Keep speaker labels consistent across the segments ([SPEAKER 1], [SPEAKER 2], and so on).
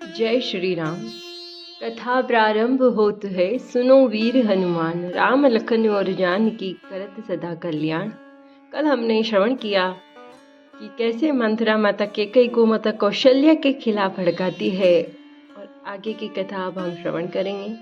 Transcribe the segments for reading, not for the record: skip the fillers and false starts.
[SPEAKER 1] जय श्री राम। कथा प्रारंभ होत है, सुनो वीर हनुमान, राम लखन और जानकी करत सदा कल्याण। कल हमने श्रवण किया कि कैसे मंथरा माता कैकेयी को माता कौशल्या के खिलाफ भड़काती है, और आगे की कथा अब हम श्रवण करेंगे।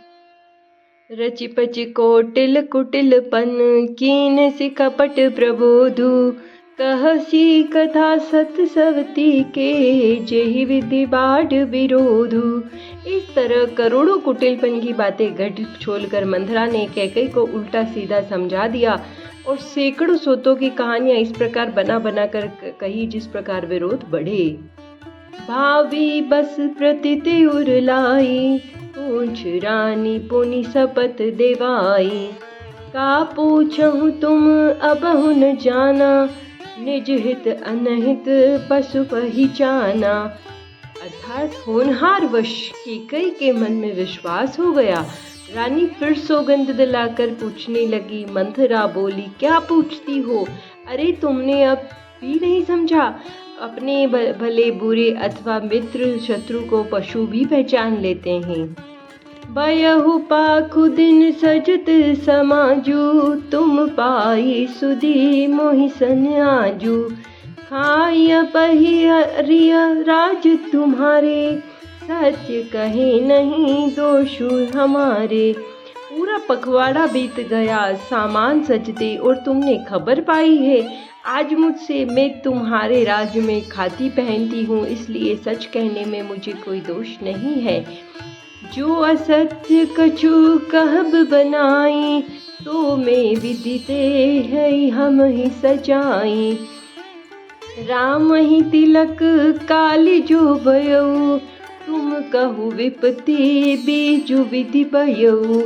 [SPEAKER 1] रचि पचि कोटिल कुटिल पन, कीन सि कपट प्रबोधु, कहसी कथा सत सवती के, जेहि विधि बाढ़ विरोधु। इस तरह करोड़ों कुटिलपन की बातें गढ़ छोलकर मंथरा ने कैकेयी को उल्टा सीधा समझा दिया, और सैकड़ों सोतों की कहानियां इस प्रकार बना बना कर कही जिस प्रकार विरोध बढ़े। भावी बस प्रतीति उरलाई, पूछ रानी पुनि शपथ देवाई। का पूछहु तुम अबहु न जाना, निज हित अनहित पशु पहिचाना। अर्थात होनहार वश कैकेयी के मन में विश्वास हो गया। रानी फिर सौगंध दिलाकर पूछने लगी। मंथरा बोली, क्या पूछती हो? अरे तुमने अब भी नहीं समझा? अपने भले बुरे अथवा मित्र शत्रु को पशु भी पहचान लेते हैं। बयहु पाखु दिन सजत समाजू, तुम पाई सुधी मोहि सन आजू। खाया पहिया राज तुम्हारे, सत्य कहे नहीं दोषु हमारे। पूरा पखवाड़ा बीत गया, सामान सजते और तुमने खबर पाई है। आज मुझसे मैं तुम्हारे राज्य में खाती पहनती हूँ, इसलिए सच कहने में मुझे कोई दोष नहीं है। जो असत्य कछु कहब बनाई, तो मैं विदिते है हम ही सजाई। राम ही तिलक काली जो भयऊ, तुम कहु विपत्ति बीजु विधि भयऊ।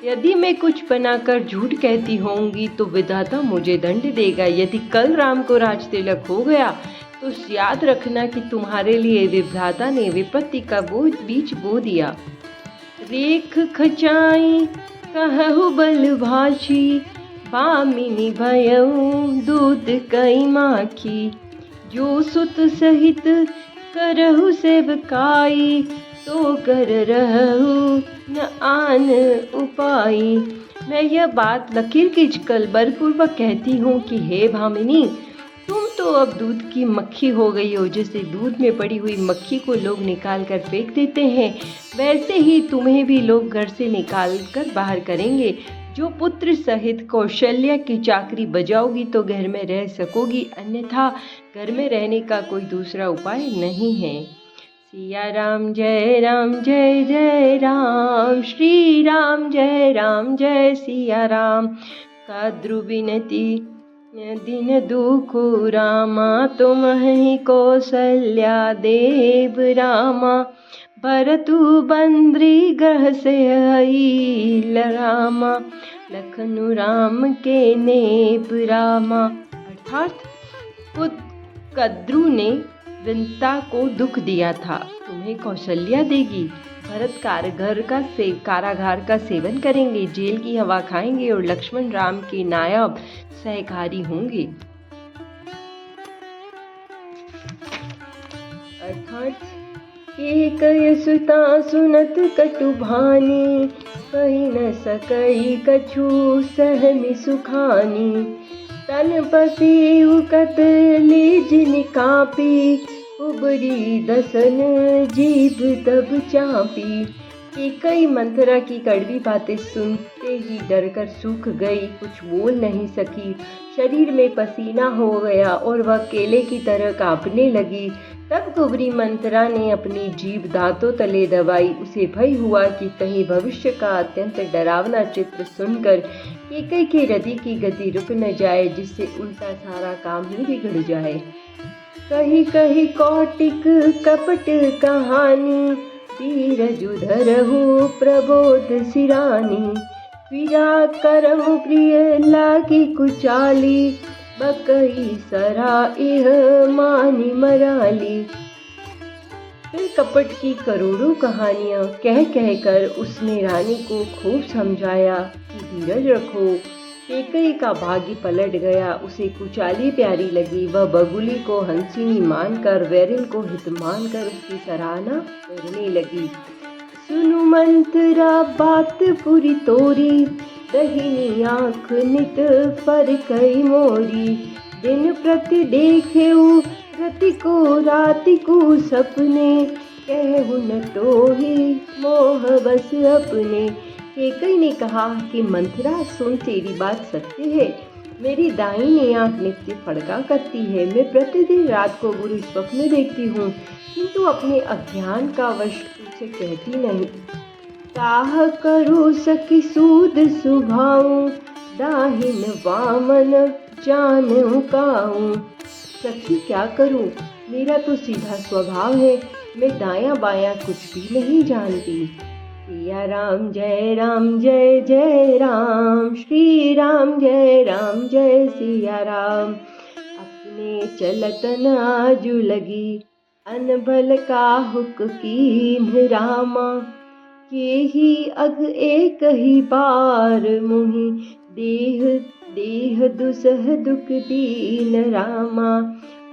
[SPEAKER 1] यदि मैं कुछ बनाकर झूठ कहती होंगी तो विधाता मुझे दंड देगा। यदि कल राम को राज तिलक हो गया तो याद रखना कि तुम्हारे लिए विधाता ने विपत्ति का बीज बो दिया। रेख खचाई कहु बल भाषी, बामिनी भयऊ दूध कई माखी। जो सुत सहित करहु सेवकाई, तो कर रहु न आन उपाई। मैं यह बात लकीर खींचकर बलपूर्वक कहती हूँ कि हे भामिनी, तुम तो अब दूध की मक्खी हो गई हो। जैसे दूध में पड़ी हुई मक्खी को लोग निकाल कर फेंक देते हैं, वैसे ही तुम्हें भी लोग घर से निकाल कर बाहर करेंगे। जो पुत्र सहित कौशल्या की चाकरी बजाओगी तो घर में रह सकोगी, अन्यथा घर में रहने का कोई दूसरा उपाय नहीं है। सिया राम जय जय राम, श्री राम जय सिया राम। काद्रु बिनती दिन दुखु रामा, तुम ही कौशल्या देव रामा। भरतु बंद्री ग्रह से आइल रामा, लखनु राम के नेब रामा। अर्थात खुद कद्रु ने विंता को दुख दिया था, तुम्हें कौशल्या देगी। भरत कारागार का सेवन करेंगे, जेल की हवा खाएंगे, और लक्ष्मण राम के नायब सहकारी होंगे। अर्थात कैकेयी सुता सुनत कटु भानी, कही न सकई कछु सहमि सुखानी। तन पसी उकत लीज निकापी, उबरी दसन जीभ तब चापी। कैकेयी मंथरा की कड़वी बातें सुनते ही डर कर सूख गई, कुछ बोल नहीं सकी। शरीर में पसीना हो गया और वह केले की तरह कांपने लगी। तब कुबरी मंथरा ने अपनी जीभ दांतों तले दबाई। उसे भय हुआ कि कहीं भविष्य का अत्यंत डरावना चित्र सुनकर कैकेयी के हृदय की गति रुक न जाए, जिससे उल्टा सारा काम ही बिगड़ जाए। कही कही कौटिक कपट कहानी, धीरजु धरहु प्रबोध सिरानी। पीरा करहु प्रिय लागी कुचाली, बकई सरा इह मानी मराली। फिर कपट की करोड़ों कहानियां कह कहकर उसने रानी को खूब समझाया कि धीरज रखो, कैकई का भाग्य पलट गया, उसे कुचाली प्यारी लगी। वह बगुली को हंसिनी मानकर, वैरिन को हित मानकर उसकी सराहना करने लगी। सुनु मंत्रा बात पूरी तोरी, दहिनी आँख नित पर कई मोरी। दिन प्रति देखे रति को राति को सपने, कहु न टोही मोह बस अपने। कैकई ने कहा कि मंथरा सुन, तेरी बात सत्य है। मेरी दाहिनी आँख नित्य फड़का करती है। मैं प्रतिदिन रात को बुरे स्वप्न देखती हूँ, किंतु अपने अज्ञान का वश तुझसे कहती नहीं। काह करो सखी सूद सुभाऊं, दाहिन वामन जानूं काऊं। सखी क्या करूं, मेरा तो सीधा स्वभाव है, मैं दायां बायां कुछ भी नहीं जानती। सिया राम जय जय राम, श्री राम जय सिया राम। अपने चलत न आजू लगी, अनबल का हुक कीन्ह रामा। के ही अग एक ही बार मुहि, देह दुसह दुख दीन रामा।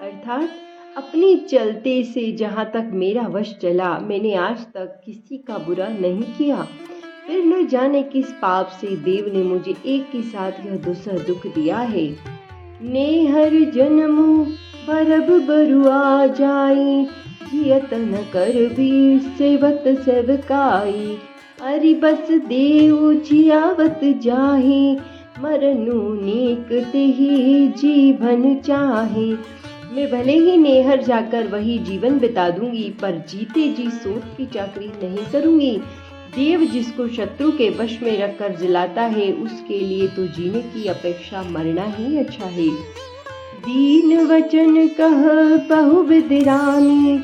[SPEAKER 1] अर्थात अपनी चलते से जहाँ तक मेरा वश चला, मैंने आज तक किसी का बुरा नहीं किया। फिर न जाने किस पाप से देव ने मुझे एक के साथ यह दुसह दुख दिया है। नेहर जन्मु बरब बरुआ जाई, जियत न कर भी सेवत सेवकाई। अरि बस देव जियावत जाहि, मरनु नीक तेहि जीवन चाहे। मैं भले ही नेहर जाकर वही जीवन बिता दूंगी, पर जीते जी सोत की चाकरी नहीं करूंगी। देव जिसको शत्रु के वश में रखकर जलाता है, उसके लिए तो जीने की अपेक्षा मरना ही अच्छा है। दीन वचन कह बहुविध रानी,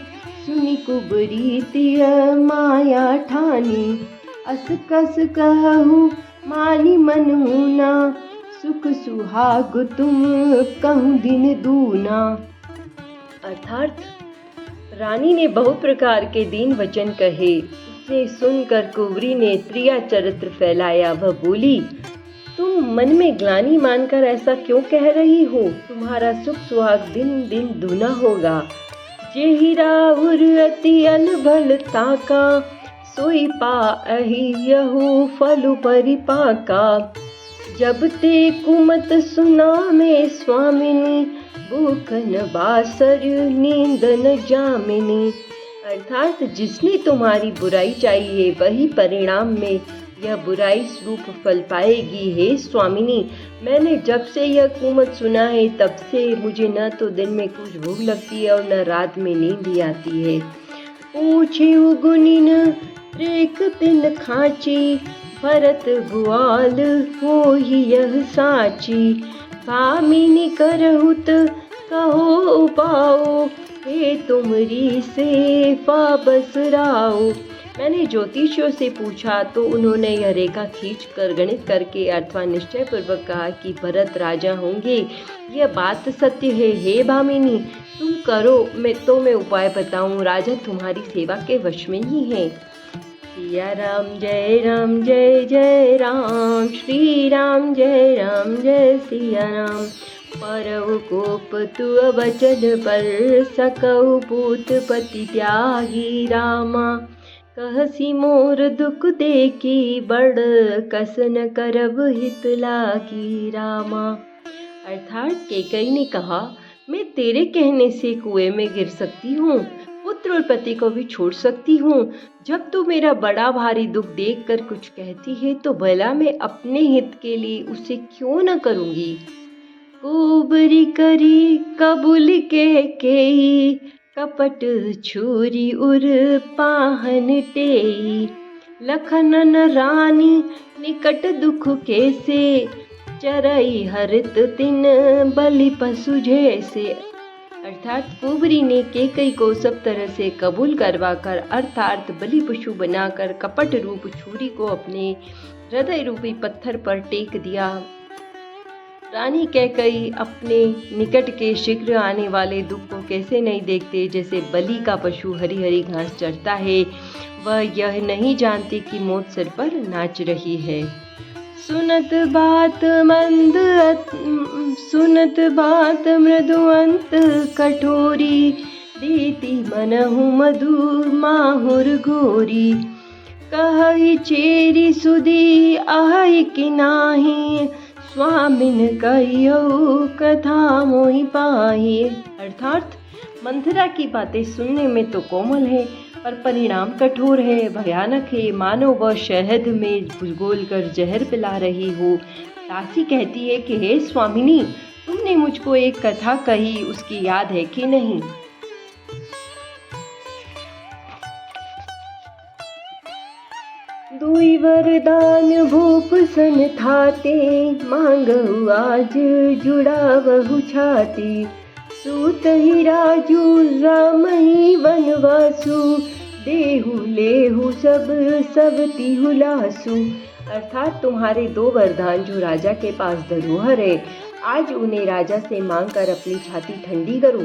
[SPEAKER 1] सुनि कुबरी तिय माया ठानी। अस कस कहु मानी मन मुना, सुख सुहाग तुम कहूँ दिन दूना। अर्थात रानी ने बहुत प्रकार के दीन वचन कहे। उसे सुनकर कुंवरी ने त्रिया चरित्र फैलाया। वह बोली, तुम मन में ग्लानि मानकर ऐसा क्यों कह रही हो? तुम्हारा सुख सुहाग दिन दिन दूना होगा। जेहि राउर अति अनबल ताका, सोई पाहि यहु फल परिपाका। जब ते कुमत सुना में स्वामिनी, भूखन बासर नींद न जामिनी। अर्थात जिसने तुम्हारी बुराई चाहिए, वही परिणाम में यह बुराई स्वरूप फल पाएगी। हे स्वामिनी, मैंने जब से यह कुमत सुना है, तब से मुझे न तो दिन में कुछ भूख लगती है और न रात में नींद ही आती है। पूछे गुनिन रेख तिन खाची, भरत भुआल हो ही यह साची। भामिनी करहुत कहो उपाओ, हे तुमरी से फाबस राओ। मैंने ज्योतिषियों से पूछा तो उन्होंने यह रेखा खींचकर गणित करके अथवा निश्चय पूर्वक कहा कि भरत राजा होंगे। यह बात सत्य है। हे भामिनी, तुम करो, मैं उपाय बताऊं। राजा तुम्हारी सेवा के वश में ही है। सिया राम जय राम, श्री राम जय सिया राम। परव कोप तु वचन पर, सकौ पूत पति त्यागी रामा। कहसी मोर दुख देखी, बड़ कसन करब हित लागी रामा। अर्थात कैकई ने कहा, मैं तेरे कहने से कुएं में गिर सकती हूँ, पुत्र और पति को भी छोड़ सकती हूँ। जब तू मेरा बड़ा भारी दुख देखकर कुछ कहती है, तो भला मैं अपने हित के लिए उसे क्यों न करूँगी। कुबरी करी कबूल के कपट छुरी उर पाहन टेई। लखनन रानी निकट दुख कैसे, चरई हरित तिन बलि पशु जैसे। अर्थात कुबरी ने कैकई को सब तरह से कबूल करवाकर, अर्थात बलि पशु बनाकर कपट रूप छुरी को अपने हृदय रूपी पत्थर पर टेक दिया। रानी कैकई अपने निकट के शीघ्र आने वाले दुख को कैसे नहीं देखते। जैसे बलि का पशु हरी हरी घास चरता है, वह यह नहीं जानती कि मौत सिर पर नाच रही है। सुनत बात मृदु अंत कठोरी, दीति मनहु मधुर माहुर घोरी। कहई चेरी सुधी आहई कि नाही, स्वामिन कहियो कथा मोहि पाही। अर्थात मंथरा की बातें सुनने में तो कोमल है, पर परिणाम कठोर है, भयानक है, मानो वह शहद में घोलकर जहर पिला रही हो। दासी कहती है कि हे स्वामिनी, तुमने मुझको एक कथा कही, उसकी याद है कि नहीं? दुई वरदान भूप सन थाते, मांगहु आज जुड़ावहु छाती। सूत ही राजू राम ही वनवासु, देहु लेहु सब तिहु लासु। अर्थात तुम्हारे 2 वरदान जो राजा के पास धरोहर है, आज उन्हें राजा से मांगकर अपनी छाती ठंडी करो।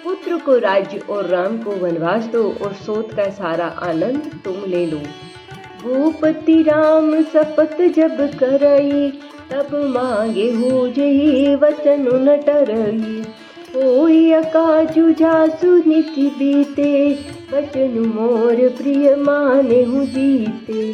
[SPEAKER 1] पुत्र को राज्य और राम को वनवास दो, और सोत का सारा आनंद तुम ले लो। भूपति राम शपथ जब करई, तब मांगे हो जही वचन न टरई। होई अकाजु जासु निति बीते, वचन मोर प्रिय माने हूँ जीते।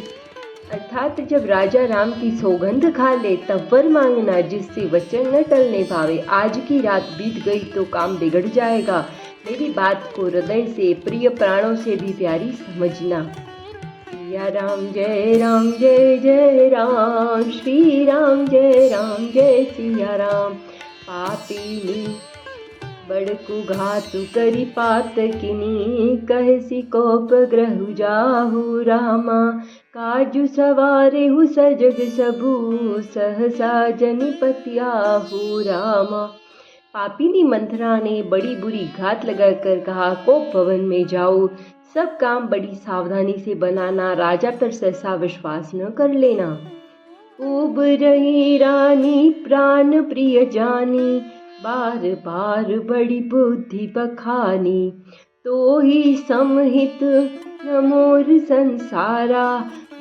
[SPEAKER 1] अर्थात जब राजा राम की सौगंध खा ले तब वर मांगना, जिससे वचन न टलने पावे। आज की रात बीत गई तो काम बिगड़ जाएगा। मेरी बात को हृदय से, प्रिय प्राणों से भी प्यारी समझना। सिया राम जय जय राम, श्री राम जय सिया राम। पापीनी बड़कु घातु करी पातकिनी, कहसी कोप ग्रहु जाहु रामा। काजु सवारे हु सजग सबू, सहसा जनिपति आहु रामा। पापिनी मंथरा ने बड़ी बुरी घात लगाकर कहा, कोप भवन में जाओ, सब काम बड़ी सावधानी से बनाना, राजा पर सहसा विश्वास न कर लेना। खूब रही रानी प्राण प्रिय जानी, बार बार बड़ी बुद्धि बखानी। तो ही समहित न मोर संसारा,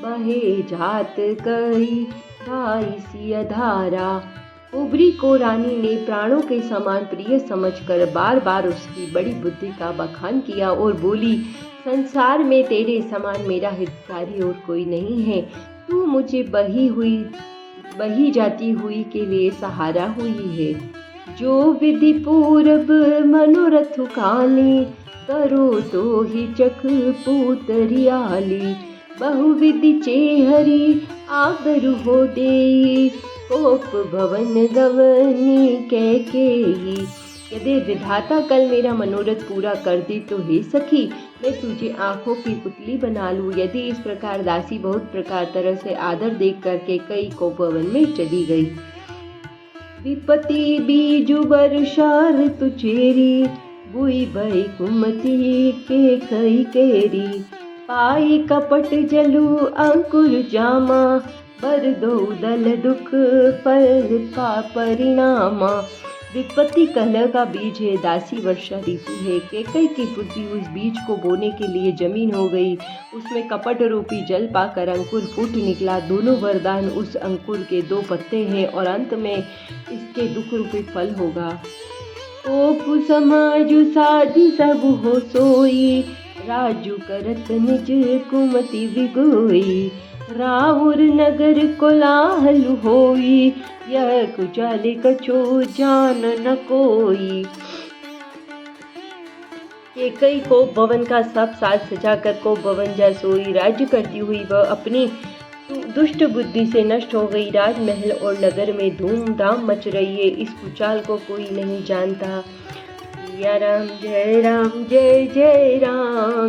[SPEAKER 1] बहे जात कही भाई सिय धारा। उबरी को रानी ने प्राणों के समान प्रिय समझकर बार बार उसकी बड़ी बुद्धि का बखान किया और बोली, संसार में तेरे समान मेरा हितकारी और कोई नहीं है। तू मुझे बही जाती हुई के लिए सहारा हुई है। जो विधि पूरब मनोरथ काली, करो तो ही चख पूतरियाली। बहुविधि चेहरी आगरु हो देई, कोप भवन गवनी कैकेयी। यदि विधाता कल मेरा मनोरथ पूरा कर दे तो हे सखी, मैं तुझे आंखों की पुतली बना लूं। यदि इस प्रकार दासी बहुत प्रकार तरह से आदर देख करके कई को भवन में चली गई। विपति बीजु वर्षा ऋतु चेरी, बुई भई कुमति के कई केरी। पाई कपट जलु अंकुर जामा, बर दो दल दुख फल का परिणामा। विपत्ति कलह का बीज है, दासी वर्षा ऋतु है। कैकई की बुद्धि उस बीज को बोने के लिए जमीन हो गई, उसमें कपट रूपी जल पाकर अंकुर फूट निकला। दोनों वरदान उस अंकुर के 2 पत्ते हैं और अंत में इसके दुख रूपी फल होगा। कोप समाजु साधि सब हो सोई, राजू करत निज कुमति विगोई। राहुर नगर कोलाहल होई, यह कुचाले कछो जान न कोई। कैकई को भवन का सब साज सजाकर को भवन जा सोई। राज्य करती हुई वह अपनी दुष्ट बुद्धि से नष्ट हो गई। राजमहल और नगर में धूमधाम मच रही है, इस कुचाल को कोई नहीं जानता। सिया राम जय राम,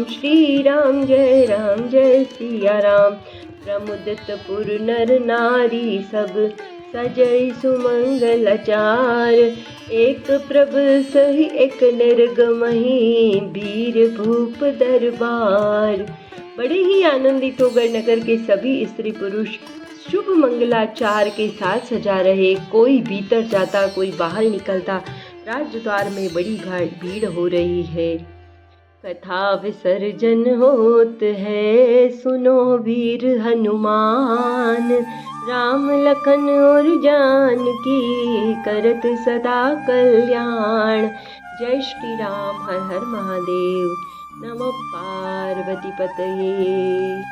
[SPEAKER 1] श्री राम जय सिया राम। प्रमुदित पुर नर नारी सब, सजई सुमंगल अचार। एक प्रभ सही एक निर्गमही, वीर भूप दरबार। बड़े ही आनंदित होकर नगर के सभी स्त्री पुरुष शुभ मंगलाचार के साथ सजा रहे। कोई भीतर जाता, कोई बाहर निकलता। राजद्वार में बड़ी भीड़ हो रही है। कथा विसर्जन होत है, सुनो वीर हनुमान। राम लखन और जानकी करत सदा कल्याण। जय श्री राम। हर हर महादेव। नमः पार्वती पतये।